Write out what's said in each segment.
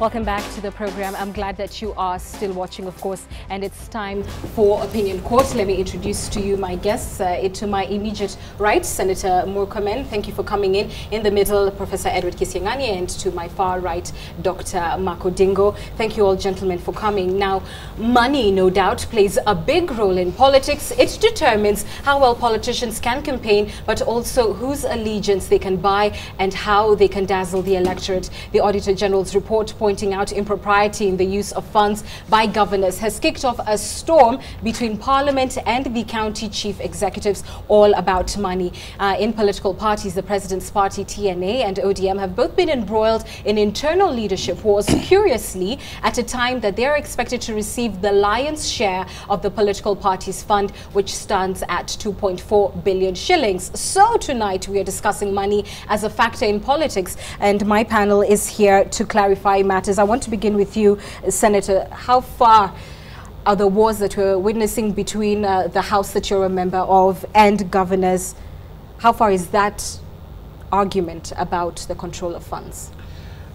Welcome back to the program. I'm glad that you are still watching, of course, and it's time for Opinion Court. Let me introduce to you my guests. To my immediate right, Senator Murkomen. Thank you for coming in. In the middle, Professor Edward Kisiangani, and to my far right, Dr. Makodingo. Thank you all, gentlemen, for coming. Now, money, no doubt, plays a big role in politics. It determines how well politicians can campaign, but also whose allegiance they can buy and how they can dazzle the electorate. The Auditor General's report pointing out impropriety in the use of funds by governors has kicked off a storm between Parliament and the county chief executives, all about money. In political parties, the President's Party, TNA, and ODM have both been embroiled in internal leadership wars, curiously, at a time that they are expected to receive the lion's share of the political party's fund, which stands at 2.4 billion shillings. So tonight we are discussing money as a factor in politics, and my panel is here to clarify matters. I want to begin with you, Senator. How far are the wars that we're witnessing between the House that you're a member of and governors? How far is that argument about the control of funds?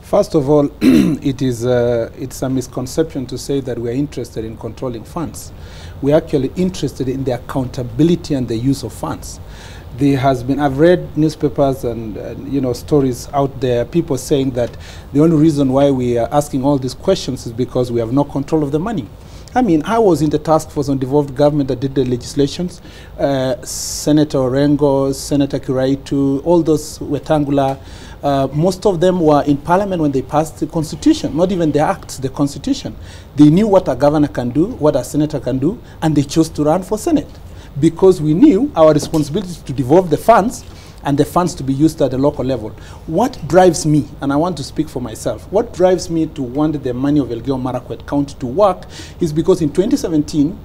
First of all, it's a misconception to say that we're interested in controlling funds. We're actually interested in the accountability and the use of funds. There has been, I've read newspapers and stories out there, people saying that the only reason why we are asking all these questions is because we have no control of the money. I mean, I was in the task force on devolved government that did the legislations. Senator Wrangles, Senator Kiraitu, all those Wetangula, most of them were in Parliament when they passed the Constitution, not even the acts, the Constitution. They knew what a governor can do, what a senator can do, and they chose to run for Senate, because we knew our responsibility to devolve the funds and the funds to be used at the local level. What drives me, and I want to speak for myself, what drives me to want the money of Elgeyo Marakwet County to work is because in 2017,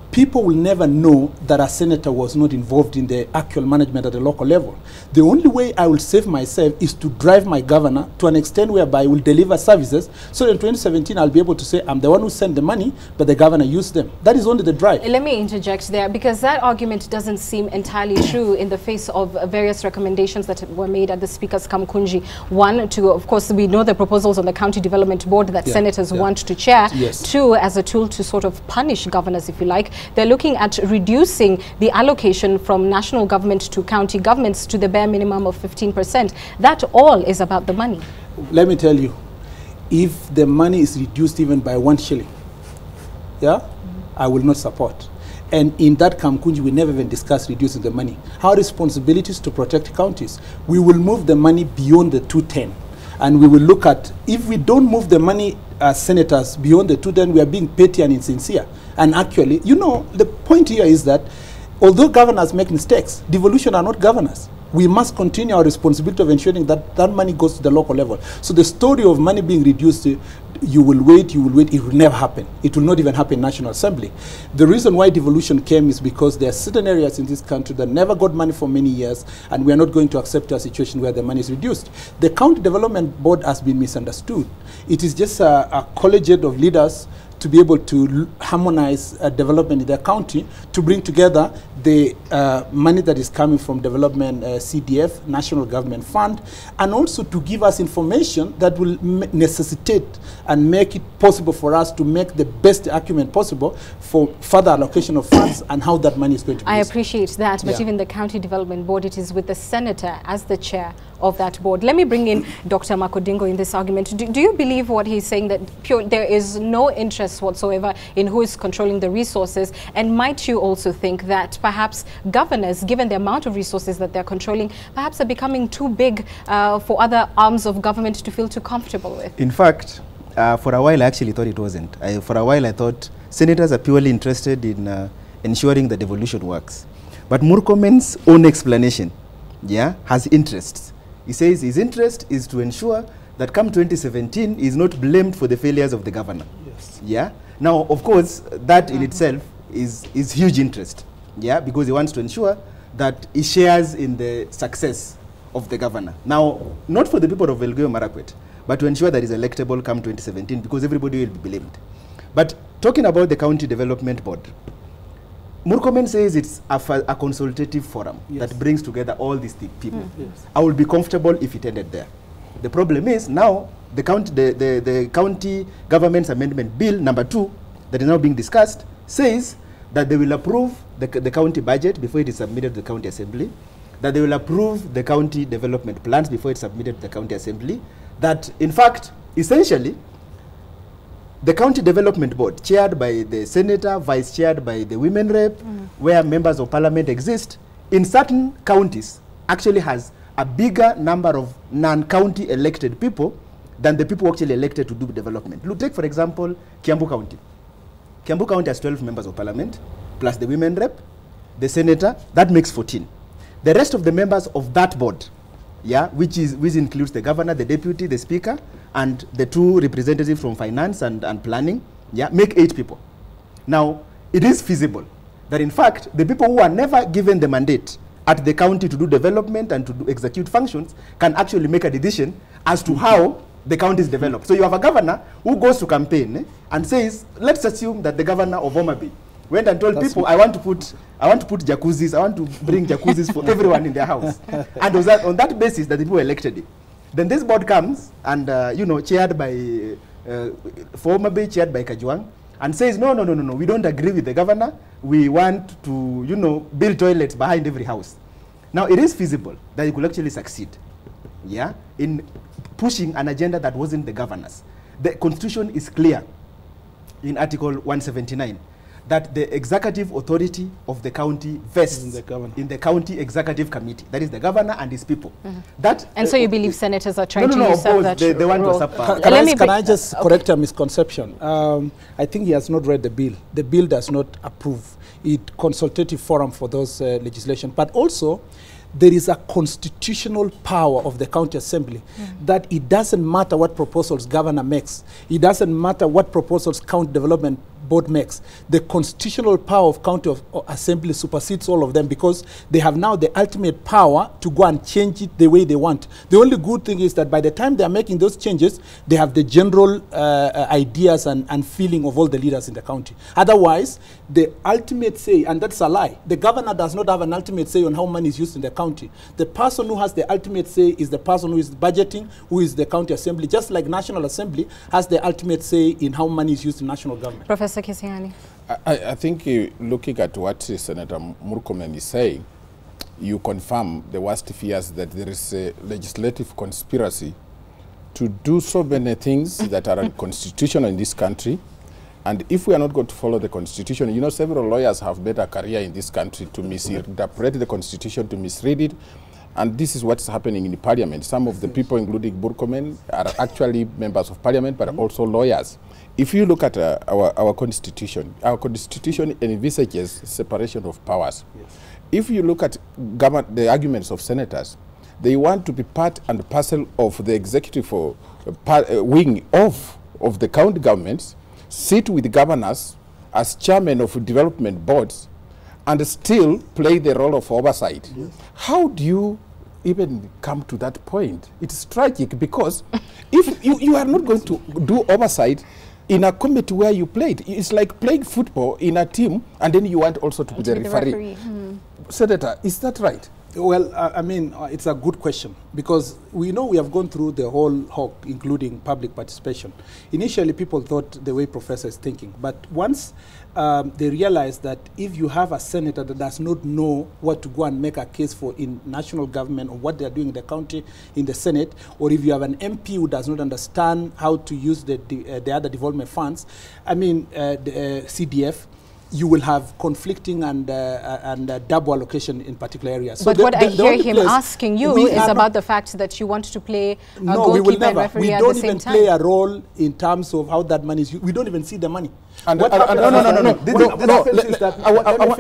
people will never know that a senator was not involved in the actual management at the local level. The only way I will save myself is to drive my governor to an extent whereby I will deliver services, so that in 2017 I'll be able to say I'm the one who sent the money, but the governor used them. That is only the drive. Let me interject there, because that argument doesn't seem entirely true in the face of various recommendations that were made at the Speaker's Kamkunji. One, to, of course, we know the proposals on the County Development Board that senators want to chair. Yes. Two, as a tool to sort of punish governors, if you like. They're looking at reducing the allocation from national government to county governments to the bare minimum of 15%. That all is about the money. Let me tell you, if the money is reduced even by 1 shilling, I will not support. And in that Kamkunji, we never even discussed reducing the money. Our responsibility is to protect counties. We will move the money beyond the 210. And we will look at, if we don't move the money as senators beyond the 210, we are being petty and insincere. And actually, the point here is that although governors make mistakes, devolution are not governors. We must continue our responsibility of ensuring that that money goes to the local level. So the story of money being reduced, you will wait, it will never happen. It will not even happen in National Assembly. The reason why devolution came is because there are certain areas in this country that never got money for many years, and we are not going to accept a situation where the money is reduced. The County Development Board has been misunderstood. It is just a collegiate of leaders to be able to harmonize development in their county, to bring together the money that is coming from development CDF, National Government Fund, and also to give us information that will necessitate and make it possible for us to make the best argument possible for further allocation of funds and how that money is going to be used. I appreciate that, but even the County Development Board, it is with the Senator as the chair of that board. Let me bring in Dr. Makodingo in this argument. Do you believe what he's saying, that there is no interest whatsoever in who is controlling the resources? And might you also think that perhaps governors, given the amount of resources that they're controlling, perhaps are becoming too big for other arms of government to feel too comfortable with? In fact, for a while I actually thought it wasn't. For a while I thought senators are purely interested in ensuring the devolution works. But Murkomen's own explanation has interests. He says his interest is to ensure that come 2017, he is not blamed for the failures of the governor. Yes. Now, of course, that in itself is huge interest. Because he wants to ensure that he shares in the success of the governor. Now, not for the people of Elgeyo Marakwet, but to ensure that he's electable come 2017, because everybody will be blamed. But talking about the County Development Board, Murkomen says it's a consultative forum that brings together all these people. I will be comfortable if it ended there. The problem is now the county government's amendment bill number 2 that is now being discussed says that they will approve the county budget before it is submitted to the county assembly, that they will approve the county development plans before it's submitted to the county assembly, that in fact, essentially, the county development board, chaired by the senator, vice-chaired by the women rep, where members of parliament exist, in certain counties actually has a bigger number of non-county elected people than the people actually elected to do development. Look, take for example, Kiambu County. Kiambu County has 12 members of parliament, plus the women rep, the senator, that makes 14. The rest of the members of that board, yeah, which includes the governor, the deputy, the speaker, and the 2 representatives from finance and planning, yeah, make 8 people. Now, it is feasible that in fact, the people who are never given the mandate at the county to do development and to do execute functions can actually make a decision as to how the county is developed. So you have a governor who goes to campaign and says, let's assume that the governor of Homa Bay went and told people, I want to put jacuzzis, I want to bring jacuzzis for everyone in their house. And was that, on that basis that the people elected him. Then this board comes and, you know, chaired by, for Homa Bay, chaired by Kajwang, and says, no, we don't agree with the governor. We want to, you know, build toilets behind every house. Now, it is feasible that you could actually succeed, yeah, in pushing an agenda that wasn't the governor's. The constitution is clear in Article 179 that the executive authority of the county vests in the county executive committee. That is the governor and his people. And so you believe senators are trying to usurp that they want role. to usurp. Can I just correct a misconception? I think he has not read the bill. The bill does not approve it consultative forum for those legislation, but also there is a constitutional power of the county assembly that it doesn't matter what proposals governor makes, it doesn't matter what proposals county development board makes. The constitutional power of county assembly supersedes all of them because they have now the ultimate power to go and change it the way they want. The only good thing is that by the time they are making those changes, they have the general ideas and feeling of all the leaders in the county. Otherwise, the ultimate say, and that's a lie, the governor does not have an ultimate say on how money is used in the county. The person who has the ultimate say is the person who is budgeting, who is the county assembly, just like National Assembly has the ultimate say in how money is used in national government. Professor Kisiani. I think looking at what Senator Murkomen is saying, you confirm the worst fears that there is a legislative conspiracy to do so many things that are unconstitutional in this country. And if we are not going to follow the Constitution, you know, several lawyers have made a career in this country to misinterpret the Constitution, to misread it. And this is what's happening in the Parliament. Some of the people, including Burkomen, are actually members of Parliament, but also lawyers. If you look at our Constitution envisages separation of powers. Yes. If you look at the arguments of senators, they want to be part and parcel of the executive wing of the county governments, sit with governors as chairman of development boards, and still play the role of oversight. Yes. How do you even come to that point? It's tragic because if you are not going to do oversight in a committee where you played, it's like playing football in a team and then you want also to be the referee. Senator, is that right? Well, I mean, it's a good question because we know we have gone through the whole hog, including public participation. Initially, people thought the way Professor is thinking, but once they realized that if you have a senator that does not know what to go and make a case for in national government or what they are doing in the county, in the Senate, or if you have an MP who does not understand how to use the other development funds, I mean, the CDF, you will have conflicting and double allocation in particular areas. But so what I hear him asking you is about the fact that you want to play a goalkeeper and referee at the same time. We don't even play a role in terms of how that money is used. We don't even see the money. And no. I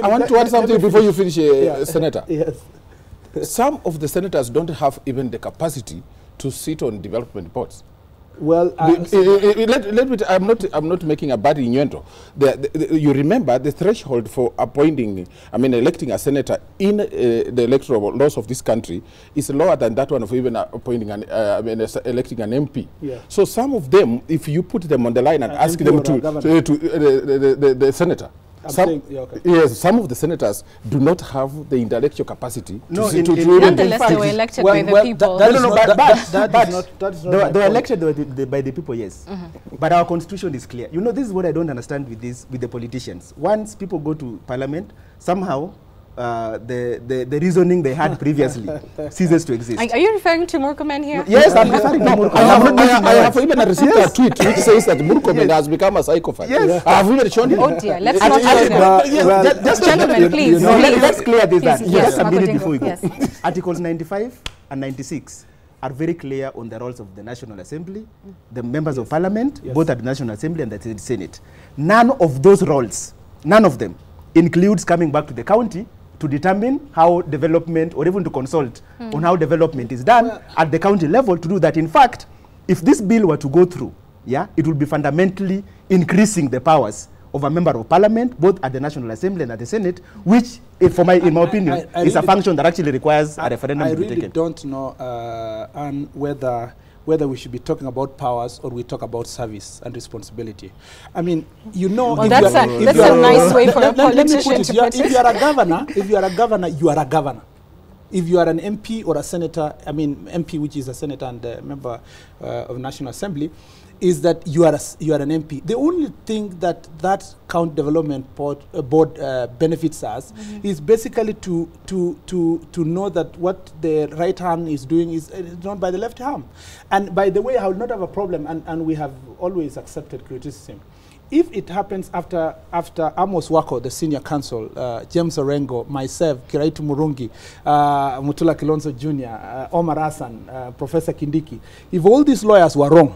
want to add something before you finish, Senator. Yes. Some of the senators don't have even the capacity to sit on development boards. Well, I'm not making a bad innuendo. You remember the threshold for electing a senator in the electoral laws of this country is lower than that one of even appointing electing an MP. Yeah. So some of them, if you put them on the line and ask them to the senator, Yes, some of the senators do not have the intellectual capacity nonetheless, they were elected by the people. They were elected by the people, yes. But our constitution is clear. You know, this is what I don't understand with the politicians. Once people go to parliament, somehow the reasoning they had previously ceases to exist. Are you referring to Murkomen here? Yes, I'm referring to Murkomen. I have even received a tweet which says that Murkomen has become a psychopath. Yes. I have even shown him. Oh dear, let's not show just gentlemen, please. Let's clear this. Yes, just a minute before we go. Yes. Articles 95 and 96 are very clear on the roles of the National Assembly, the members of Parliament, both at the National Assembly and the Senate. None of those roles, none of them, includes coming back to the county to determine how development, or even to consult on how development is done at the county level. To do that, in fact, if this bill were to go through, it will be fundamentally increasing the powers of a member of Parliament, both at the National Assembly and at the Senate, which, in my opinion, is a function that actually requires a referendum to be taken. I really don't know whether we should be talking about powers or we talk about service and responsibility. I mean, you know, well, that's a nice way for a politician to put it. If you are a governor, you are a governor. If you are an MP or a senator, I mean MP, which is a senator and a member of National Assembly, is that you are an MP. The only thing that county development board benefits us is basically to know that what the right hand is doing is done by the left hand. And by the way, I will not have a problem, and we have always accepted criticism. If it happens after Amos Wako, the senior counsel, James Wrangles, myself, Kiraitu Murungi, Mutula Kilonzo Jr., Omar Hassan, Professor Kindiki, if all these lawyers were wrong,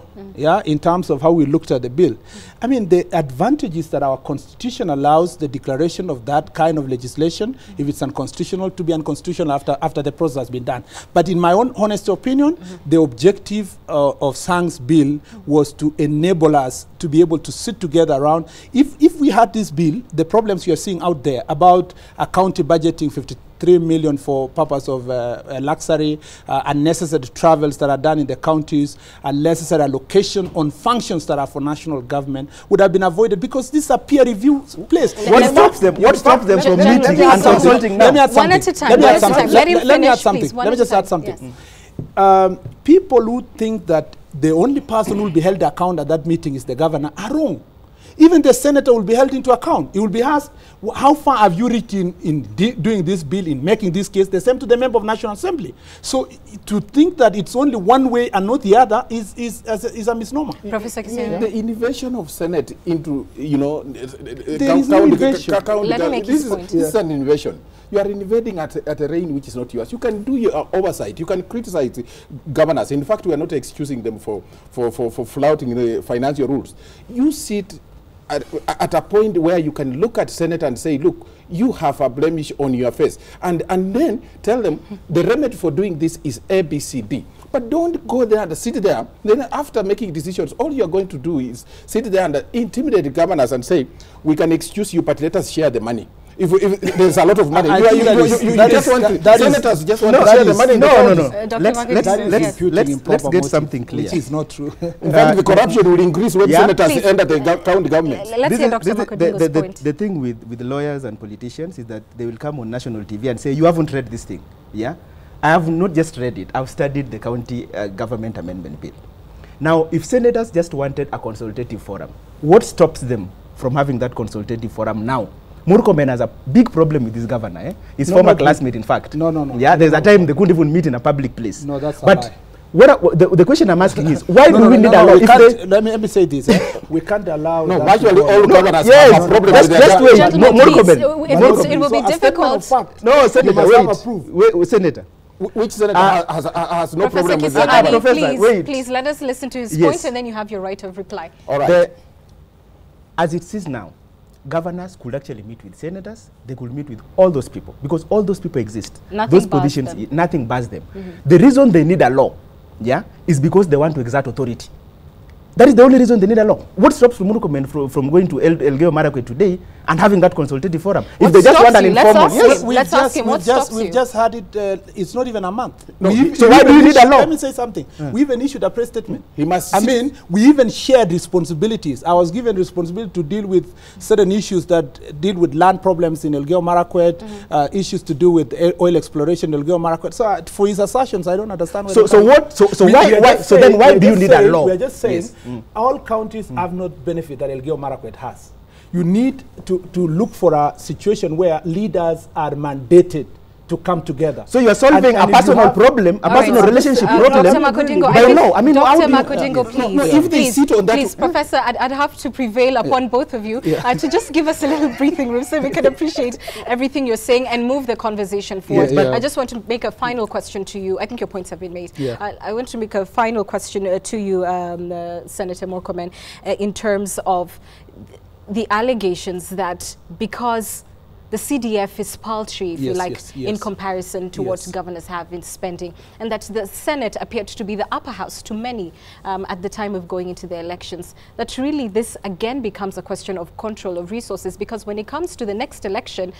in terms of how we looked at the bill, I mean, the advantage is that our constitution allows the declaration of that kind of legislation, if it's unconstitutional, to be unconstitutional after the process has been done. But in my own honest opinion, the objective of Sang's bill was to enable us to be able to sit together around. If we had this bill, the problems you are seeing out there about a county budgeting 53 million for purpose of luxury, unnecessary travels that are done in the counties, unnecessary allocation on functions that are for national government would have been avoided, because this is a peer review place. What stops them from meeting and consulting now? Let me add something. Let me just add something. People who think that the only person who will be held account at that meeting is the governor are wrong. Even the senator will be held into account. He will be asked, how far have you reached in doing this bill, in making this case? The same to the member of National Assembly. So to think that it's only one way and not the other is a misnomer. Professor Kisena. The innovation of Senate into, there is no innovation. Let me make his point. This is an innovation. You are invading at a reign which is not yours. You can do your oversight. You can criticize governors. In fact, we are not excusing them for flouting the financial rules. You sit at a point where you can look at Senate and say, look, you have a blemish on your face. And then tell them the remedy for doing this is A, B, C, D. But don't go there and sit there. Then after making decisions, all you're going to do is sit there and intimidate the governors and say, we can excuse you, but let us share the money. If there's a lot of money, senators just want to share the money. Let's get something clear. Which is not true. In fact, the corruption will increase when senators enter the county government. Let's hear Dr. Makudingo's point. The thing with the lawyers and politicians is that they will come on national TV and say, you haven't read this thing. I have not just read it. I've studied the county government amendment bill. Now, if senators just wanted a consultative forum, what stops them from having that consultative forum now? Murkomen has a big problem with this governor. His former classmate, in fact. No. There's a time they couldn't even meet in a public place. No, that's but the question I'm asking is, why do we need a law? Let me say this. We can't allow. No, virtually all governors have a problem with that. It will be difficult. No, Senator, wait, Senator. Which senator has no problem with that? Professor, please let us listen to his point, and then you have your right of reply. All right. As it is now, governors could actually meet with senators. They could meet with all those people, because all those people exist. Those positions, nothing bars them. The reason they need a law, is because they want to exert authority. That is the only reason they need a law. What stops Murkomen from going to Elgeyo Marakwet today and having that consultative forum? If they just want an informal, yes, let's ask him. What stops you? We've just had it. It's not even a month. No, so why do you need a law? Let me say something. We even issued a press statement. I mean, we even shared responsibilities. I was given responsibility to deal with certain issues that deal with land problems in Elgeyo Marakwet, issues to do with oil exploration in Elgeyo Marakwet. So for his assertions, I don't understand. So then why do you need a law? We are just saying all counties have not benefit that Elgeyo Marakwet has. You need to look for a situation where leaders are mandated to come together. So you are solving a personal problem, a personal relationship problem. Dr. Makudingo, Dr. Makudingo, please, Professor, I'd have to prevail upon both of you to just give us a little breathing room so we can appreciate everything you're saying and move the conversation forward. But I just want to make a final question to you. I think your points have been made. I want to make a final question to you, Senator Murkomen, in terms of the allegations that because the CDF is paltry, if you like, in comparison to what governors have been spending, and that the Senate appeared to be the upper house to many at the time of going into the elections, that really this again becomes a question of control of resources, because when it comes to the next election,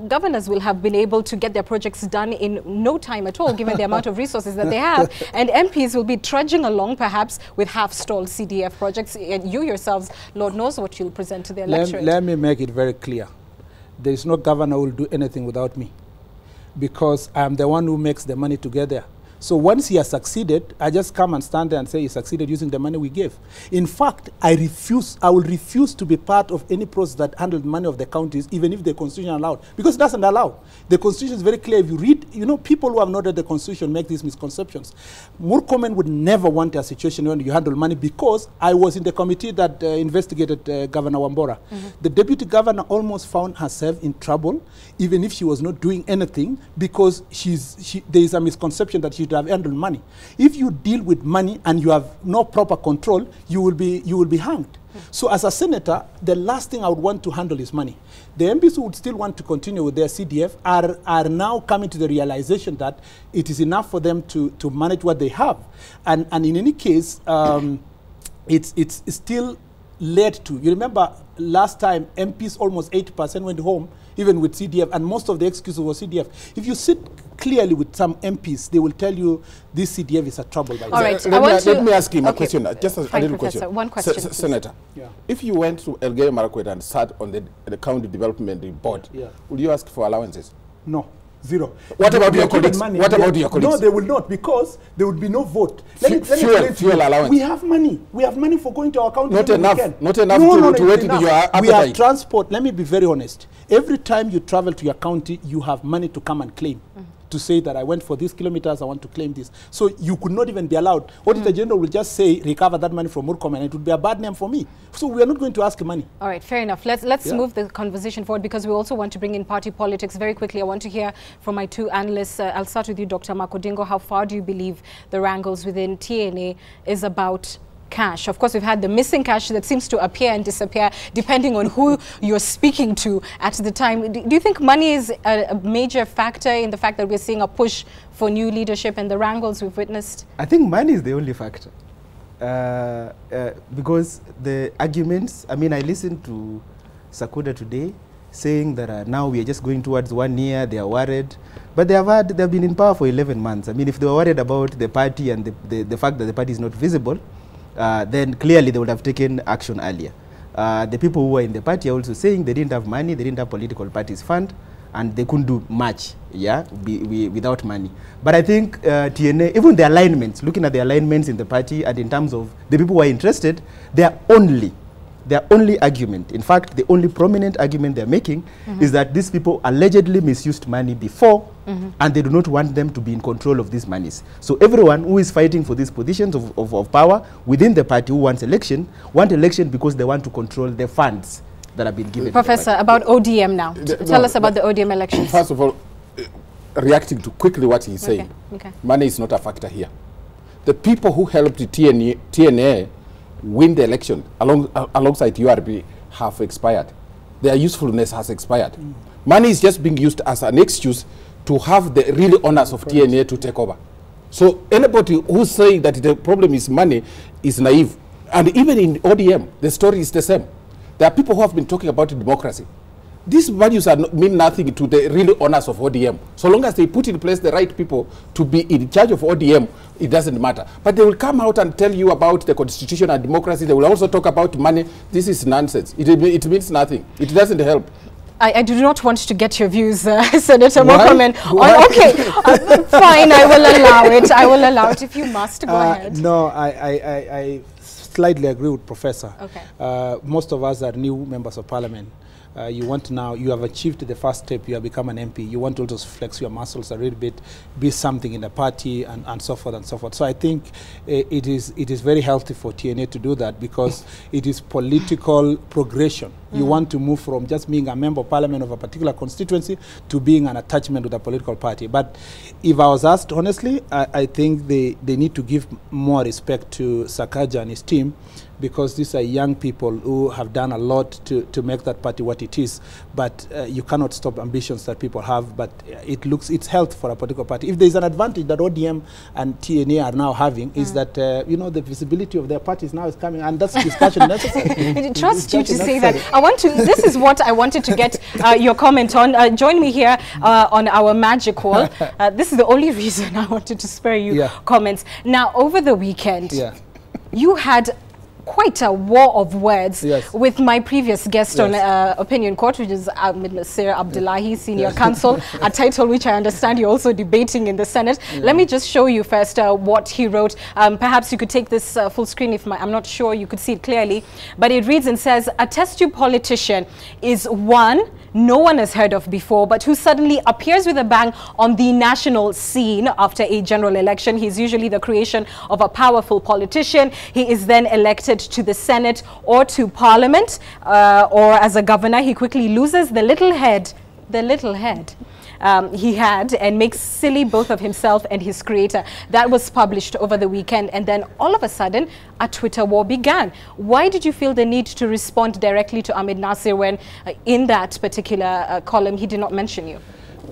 governors will have been able to get their projects done in no time at all, given the amount of resources that they have, and MPs will be trudging along perhaps with half-stalled CDF projects, and you yourselves, Lord knows what you'll present to the electorate. Let me make it very clear. There is no governor who will do anything without me, because I am the one who makes the money together. So once he has succeeded, I just come and stand there and say he succeeded using the money we gave. In fact, I will refuse to be part of any process that handles money of the counties, even if the Constitution allowed, because it doesn't allow. The Constitution is very clear. If you read, you know, people who have not read the Constitution make these misconceptions. Murkomen would never want a situation where you handle money, because I was in the committee that investigated Governor Wambora. The deputy governor almost found herself in trouble, even if she was not doing anything, because there is a misconception that she have handled money. If you deal with money and you have no proper control, you will be hanged. So as a senator, the last thing I would want to handle is money. The MPs who would still want to continue with their CDF are now coming to the realization that it is enough for them to manage what they have. And in any case, it's still led to, you remember last time MPs almost 80% went home, even with CDF, and most of the excuses was CDF. If you sit clearly with some MPs, they will tell you this CDF is a trouble. By all right, let me ask him a question, just a little question. One question, Senator, if you went to Elgeyo Marakwet and sat on the county development board, would you ask for allowances? No. Zero. What about your colleagues? What about your colleagues? No, they will not, because there would be no vote. Fuel allowance. We have money. We have money for going to our county. Not enough. Not enough to wait to your appetite. We have transport. Let me be very honest. Every time you travel to your county, you have money to come and claim. To say that I went for these kilometers, I want to claim this. So you could not even be allowed. Auditor General will just say, recover that money from Murkomen, and it would be a bad name for me. So we are not going to ask money. All right, fair enough. Let's move the conversation forward, because we also want to bring in party politics. Very quickly, I want to hear from my two analysts. I'll start with you, Dr. Makudingo. How far do you believe the wrangles within TNA is about cash? Of course, we've had the missing cash that seems to appear and disappear depending on who you're speaking to at the time. Do you think money is a major factor in the fact that we're seeing a push for new leadership and the wrangles we've witnessed? I think money is the only factor. Because the arguments, I mean, I listened to Sakuda today saying that now we are just going towards 1 year, they are worried. But they've been in power for 11 months. I mean, if they were worried about the party and the fact that the party is not visible, then clearly they would have taken action earlier. The people who were in the party are also saying they didn't have money, they didn't have political parties fund, and they couldn't do much, without money. But I think TNA, even the alignments, looking at the alignments in the party and in terms of the people who are interested, their only argument, in fact, the only prominent argument they're making is that these people allegedly misused money before, and they do not want them to be in control of these monies. So everyone who is fighting for these positions of power within the party who wants election, want election because they want to control the funds that have been given. Professor, about ODM now. Tell us about the ODM elections. First of all, reacting to quickly what he's saying, money is not a factor here. The people who helped the TNA win the election alongside URB have expired. Their usefulness has expired. Money is just being used as an excuse to have the real owners of TNA to take over. So anybody who's saying that the problem is money is naive. And even in ODM, the story is the same. There are people who have been talking about democracy. These values mean nothing to the real owners of ODM. So long as they put in place the right people to be in charge of ODM, it doesn't matter. But they will come out and tell you about the constitution and democracy. They will also talk about money. This is nonsense. It means nothing. It doesn't help. I do not want to get your views, Senator Murkomen. Okay, fine, I will allow it. I will allow it if you must. Go ahead. No, I slightly agree with Professor. Okay. Most of us are new members of parliament. You want now, you have achieved the first step, you have become an MP. You want to also flex your muscles a little bit, be something in the party, and so forth and so forth. So I think it is very healthy for TNA to do that, because it is political progression. You want to move from just being a member of parliament of a particular constituency to being an attachment with a political party. But if I was asked honestly, I think they need to give more respect to Sakaja and his team, because these are young people who have done a lot to make that party what it is. But you cannot stop ambitions that people have, but it's health for a political party. If there's an advantage that ODM and TNA are now having, is that the visibility of their parties now is coming, and that's discussion necessary. I trust you to say that. This is what I wanted to get your comment on. Join me here on our magic wall. This is the only reason I wanted to spare you comments. Now, over the weekend, you had quite a war of words with my previous guest on Opinion Court, which is Ahmed Nasir Abdullahi, Senior Counsel, a title which I understand you're also debating in the Senate. Let me just show you first what he wrote. Perhaps you could take this full screen if I'm not sure you could see it clearly. But it reads and says, a test tube politician is one no one has heard of before, but who suddenly appears with a bang on the national scene after a general election. He's usually the creation of a powerful politician. He is then elected to the Senate or to Parliament, or as a governor. He quickly loses the little head he had, and makes silly both of himself and his creator. That was published over the weekend, and then all of a sudden a Twitter war began. Why did you feel the need to respond directly to Ahmed Nasir when in that particular column he did not mention you?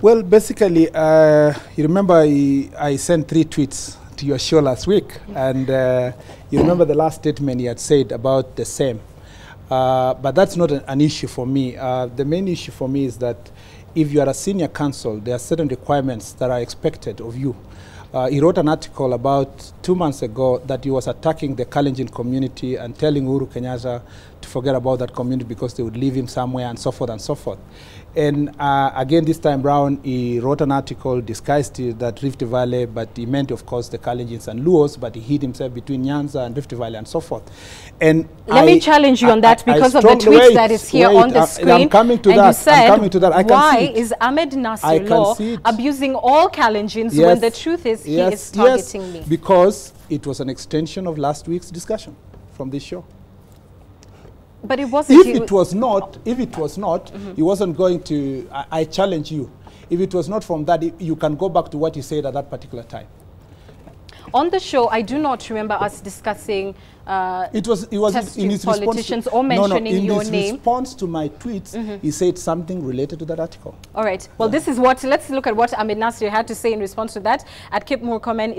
Well, basically, you remember I sent 3 tweets to your show last week, and you remember the last statement he had said about the same. But that's not an issue for me. The main issue for me is that if you are a senior counsel, there are certain requirements that are expected of you. He wrote an article about 2 months ago that he was attacking the Kalenjin community and telling Uhuru Kenyatta to forget about that community because they would leave him somewhere, and so forth and so forth. And again, this time round, he wrote an article, disguised it that Rift Valley, but he meant, of course, the Kalenjins and Luos, but he hid himself between Nyanza and Rift Valley and so forth. And let me challenge you on that, because of the tweets that is here on the screen. I'm coming to and that. You said, I'm coming to that. why is Ahmed Nasir Law abusing all Kalenjins when the truth is he is targeting me? Because it was an extension of last week's discussion from this show. But it wasn't. If it was not, he wasn't going to. I challenge you. If it was not from that, you can go back to what he said at that particular time. On the show, I do not remember us discussing it was in his politicians or mentioning your name. In his response to my tweets, he said something related to that article. All right. Well, this is what, let's look at what Ahmed Nasir had to say in response to that. At Kip Murkomen,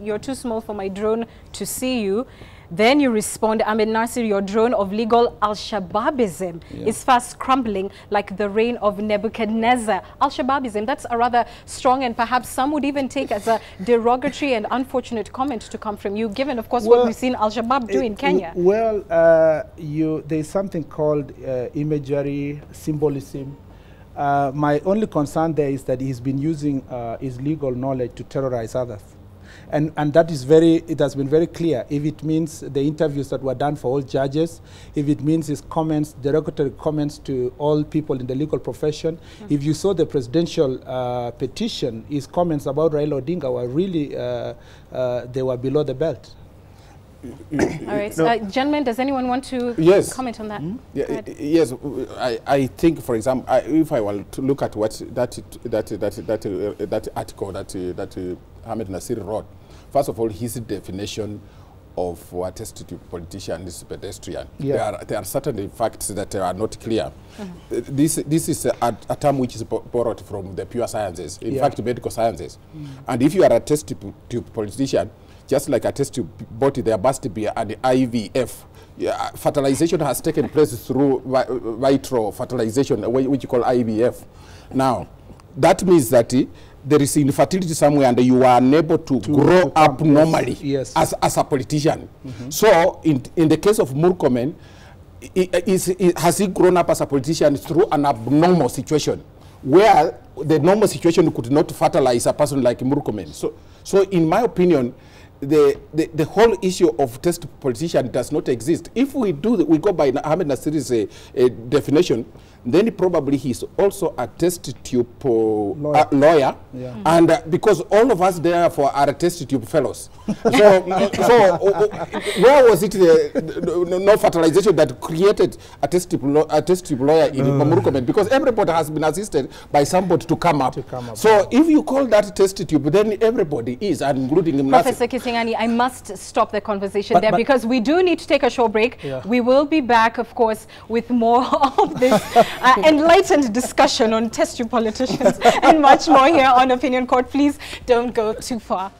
you're too small for my drone to see you. Then you respond, Ahmed Nasir, your drone of legal Al-Shabaabism is fast crumbling like the reign of Nebuchadnezzar. Al-Shabaabism, that's a rather strong and perhaps some would even take as a derogatory and unfortunate comment to come from you, given, of course, what we've seen Al-Shabaab do in Kenya. Well, there's something called imagery, symbolism. My only concern there is that he's been using his legal knowledge to terrorize others. And that is it has been very clear. If it means the interviews that were done for all judges, if it means his comments, derogatory comments to all people in the legal profession, if you saw the presidential petition, his comments about Raila Odinga were really, they were below the belt. All right, gentlemen, does anyone want to comment on that? Yes, I think, for example, if I were to look at what that article that Ahmed Nasir wrote, first of all, his definition of what a politician is pedestrian. There are certainly facts that are not clear. This is a term which is borrowed from the pure sciences, in fact, medical sciences. And if you are a test tube politician, just like a test tube body, there must be an IVF. Yeah, fertilization has taken place through vitro fertilization, which you call IVF. Now, that means that there is infertility somewhere and you are unable to grow up normally as a politician. So, in the case of Murkomen, has he grown up as a politician through an abnormal situation where the normal situation could not fertilize a person like Murkomen? So in my opinion, the whole issue of test politician does not exist. If we go by Ahmed Nasiri's definition, then probably he's also a test tube lawyer. Yeah. And because all of us therefore are test tube fellows. So where was it no fertilization that created a test tube lawyer in Murkomen? Because everybody has been assisted by somebody to come up. So if you call that test tube, then everybody is, including him. Professor Kisingani, I must stop the conversation there because we do need to take a short break. Yeah. We will be back, of course, with more of this enlightened discussion on test tube politicians and much more here on Opinion Court. Please don't go too far.